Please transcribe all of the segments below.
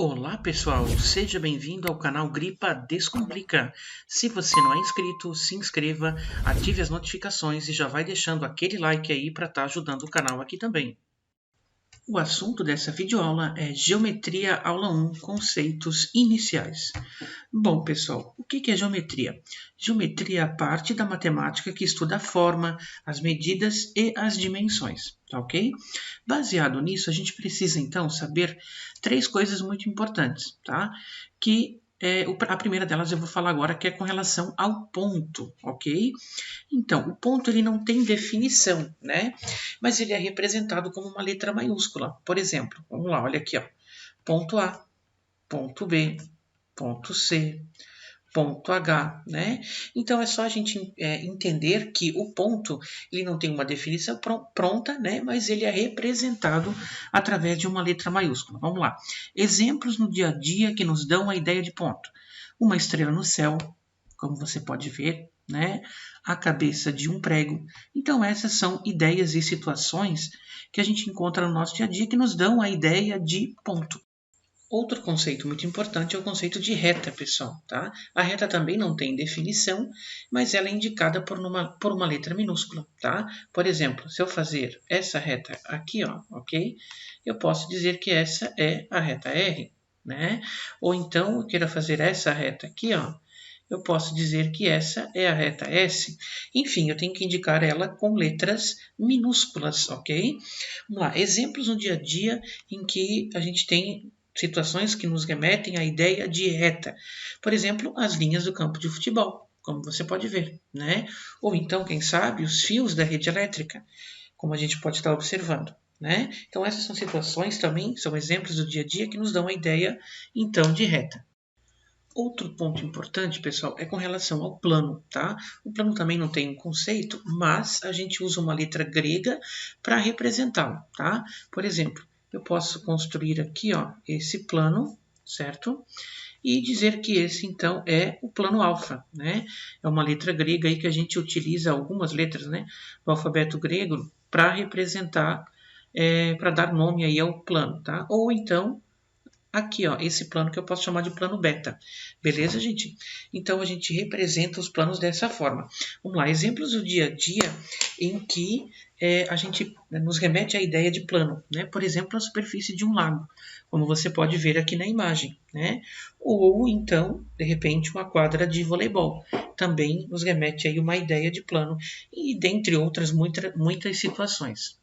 Olá pessoal, seja bem-vindo ao canal Gripa Descomplica. Se você não é inscrito, se inscreva, ative as notificações e já vai deixando aquele like aí para estar ajudando o canal aqui também. O assunto dessa videoaula é Geometria Aula 1, Conceitos Iniciais. Bom, pessoal, o que é geometria? Geometria é a parte da matemática que estuda a forma, as medidas e as dimensões, tá ok? Baseado nisso, a gente precisa, então, saber três coisas muito importantes, tá? A primeira delas eu vou falar agora, que é com relação ao ponto, ok? Então, o ponto ele não tem definição, né? Mas ele é representado como uma letra maiúscula. Por exemplo, vamos lá, olha aqui, ó. Ponto A, ponto B, ponto C, ponto H, né? Então é só a gente entender que o ponto ele não tem uma definição pronta, né? Mas ele é representado através de uma letra maiúscula. Vamos lá. Exemplos no dia a dia que nos dão a ideia de ponto. Uma estrela no céu, como você pode ver, né? A cabeça de um prego. Então essas são ideias e situações que a gente encontra no nosso dia a dia que nos dão a ideia de ponto. Outro conceito muito importante é o conceito de reta, pessoal, tá? A reta também não tem definição, mas ela é indicada por uma letra minúscula, tá? Por exemplo, se eu fazer essa reta aqui, ó, ok? Eu posso dizer que essa é a reta R, né? Ou então, eu queira fazer essa reta aqui, ó, eu posso dizer que essa é a reta S. Enfim, eu tenho que indicar ela com letras minúsculas, ok? Vamos lá, exemplos no dia a dia em que a gente tem situações que nos remetem à ideia de reta. Por exemplo, as linhas do campo de futebol, como você pode ver, né? Ou então, quem sabe, os fios da rede elétrica, como a gente pode estar observando, né? Então, essas são situações também, são exemplos do dia a dia que nos dão a ideia, então, de reta. Outro ponto importante, pessoal, é com relação ao plano, tá? O plano também não tem um conceito, mas a gente usa uma letra grega para representá-lo, tá? Por exemplo, eu posso construir aqui, ó, esse plano, certo? E dizer que esse, então, é o plano alfa, né? É uma letra grega aí que a gente utiliza algumas letras, né, do alfabeto grego para representar, para dar nome aí ao plano, tá? Ou então, aqui, ó, esse plano que eu posso chamar de plano beta. Beleza, gente? Então, a gente representa os planos dessa forma. Vamos lá, exemplos do dia a dia em que a gente nos remete à ideia de plano, né? Por exemplo, a superfície de um lago, como você pode ver aqui na imagem, né? Ou, então, de repente, uma quadra de voleibol. Também nos remete aí uma ideia de plano, e dentre outras muitas situações.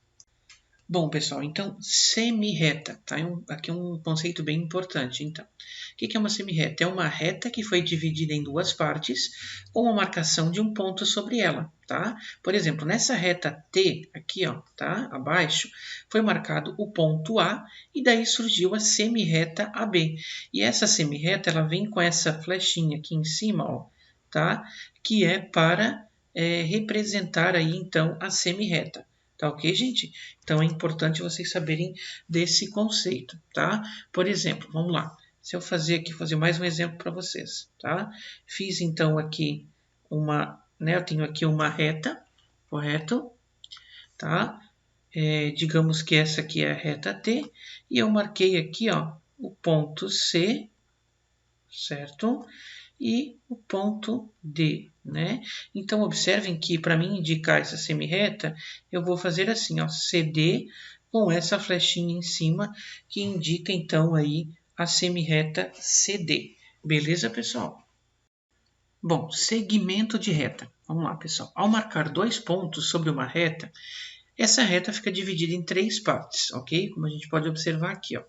Bom, pessoal, então, semi-reta, tá? Aqui é um conceito bem importante. Então, o que é uma semi-reta? É uma reta que foi dividida em duas partes, com a marcação de um ponto sobre ela, tá? Por exemplo, nessa reta T, aqui, ó, tá? Abaixo, foi marcado o ponto A, e daí surgiu a semi-reta AB. E essa semi-reta, ela vem com essa flechinha aqui em cima, ó, tá? Que é para representar aí, então, a semi-reta. Tá ok, gente? Então, é importante vocês saberem desse conceito, tá? Por exemplo, vamos lá. Se eu fazer mais um exemplo para vocês, tá? Fiz, então, aqui eu tenho aqui uma reta, correto? Tá? Digamos que essa aqui é a reta T, e eu marquei aqui, ó, o ponto C, certo? E o ponto D, né? Então, observem que para mim indicar essa semi-reta, eu vou fazer assim, ó, CD com essa flechinha em cima, que indica então aí a semi-reta CD. Beleza, pessoal? Bom, segmento de reta. Vamos lá, pessoal. Ao marcar dois pontos sobre uma reta, essa reta fica dividida em três partes, ok? Como a gente pode observar aqui, ó,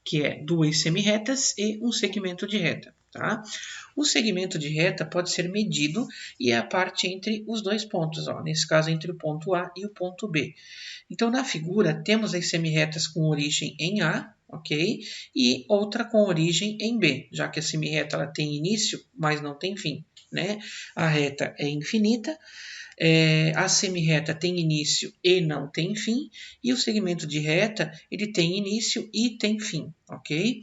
que é duas semi-retas e um segmento de reta. Tá? O segmento de reta pode ser medido e é a parte entre os dois pontos, ó, nesse caso entre o ponto A e o ponto B. Então, na figura, temos as semi-retas com origem em A, ok? E outra com origem em B, já que a semi-reta ela tem início, mas não tem fim, né? A reta é infinita, a semi-reta tem início e não tem fim, e o segmento de reta ele tem início e tem fim, ok?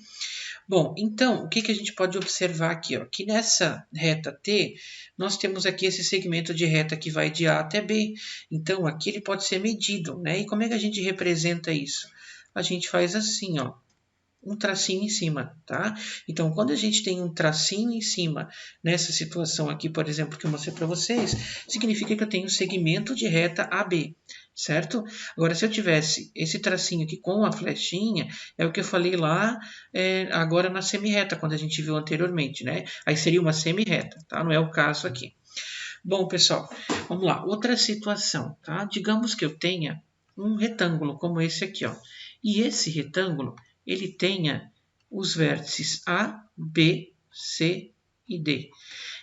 Bom, então, o que a gente pode observar aqui? Ó? Que nessa reta T, nós temos aqui esse segmento de reta que vai de A até B. Então, aqui ele pode ser medido, né? E como é que a gente representa isso? A gente faz assim, ó. um tracinho em cima, tá? Então, quando a gente tem um tracinho em cima, nessa situação aqui, por exemplo, que eu mostrei para vocês, significa que eu tenho segmento de reta AB, certo? Agora, se eu tivesse esse tracinho aqui com a flechinha, é o que eu falei lá agora na semirreta, quando a gente viu anteriormente, né? Aí seria uma semirreta, tá? Não é o caso aqui. Bom, pessoal, vamos lá. Outra situação, tá? Digamos que eu tenha um retângulo como esse aqui, ó. E esse retângulo, ele tenha os vértices A, B, C e D.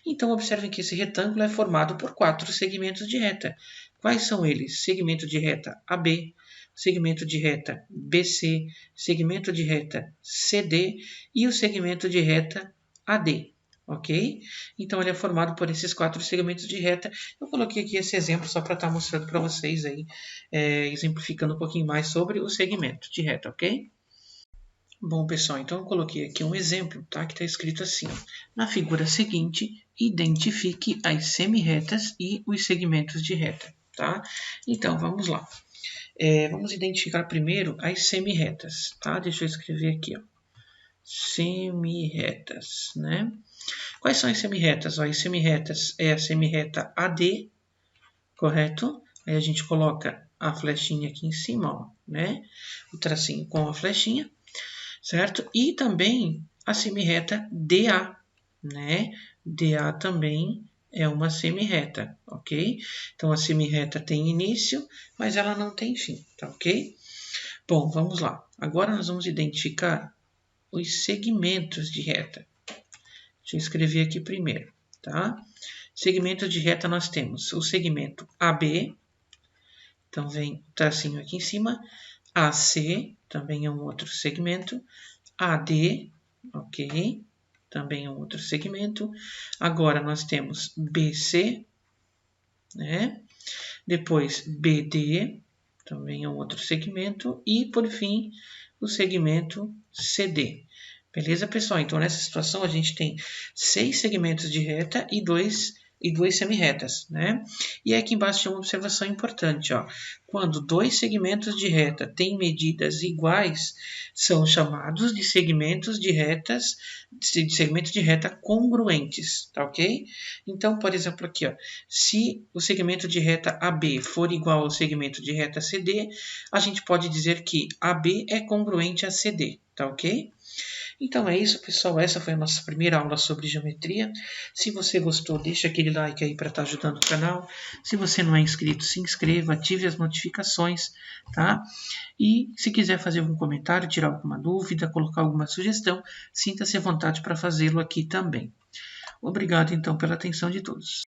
Então, observem que esse retângulo é formado por 4 segmentos de reta. Quais são eles? Segmento de reta AB, segmento de reta BC, segmento de reta CD e o segmento de reta AD. Ok? Então, ele é formado por esses 4 segmentos de reta. Eu coloquei aqui esse exemplo só para estar mostrando para vocês aí, exemplificando um pouquinho mais sobre o segmento de reta, ok? Bom, pessoal, então eu coloquei aqui um exemplo, tá? Que está escrito assim, ó. Na figura seguinte, identifique as semirretas e os segmentos de reta, tá? Então, vamos lá. Vamos identificar primeiro as semirretas, tá? Deixa eu escrever aqui, ó. Semirretas, né? Quais são as semirretas? As semirretas é a semirreta AD, correto? Aí a gente coloca a flechinha aqui em cima, ó, né? O tracinho com a flechinha, certo? E também a semirreta DA, né? DA também é uma semirreta, ok? Então a semirreta tem início, mas ela não tem fim, tá ok? Bom, vamos lá. Agora nós vamos identificar os segmentos de reta. Deixa eu escrever aqui primeiro, tá? Segmento de reta nós temos o segmento AB, então vem o tracinho aqui em cima, AC, também é um outro segmento, AD, ok, também é um outro segmento. Agora nós temos BC, né? Depois BD, também é um outro segmento. E, por fim, o segmento CD. Beleza, pessoal? Então, nessa situação, a gente tem 6 segmentos de reta e duas semirretas, né? E aqui embaixo tem uma observação importante, ó. Quando 2 segmentos de reta têm medidas iguais, são chamados de segmentos de reta congruentes, tá ok? Então, por exemplo, aqui, ó, se o segmento de reta AB for igual ao segmento de reta CD, a gente pode dizer que AB é congruente a CD, tá ok? Então é isso, pessoal. Essa foi a nossa primeira aula sobre geometria. Se você gostou, deixa aquele like aí para estar ajudando o canal. Se você não é inscrito, se inscreva, ative as notificações, tá? E se quiser fazer algum comentário, tirar alguma dúvida, colocar alguma sugestão, sinta-se à vontade para fazê-lo aqui também. Obrigado, então, pela atenção de todos.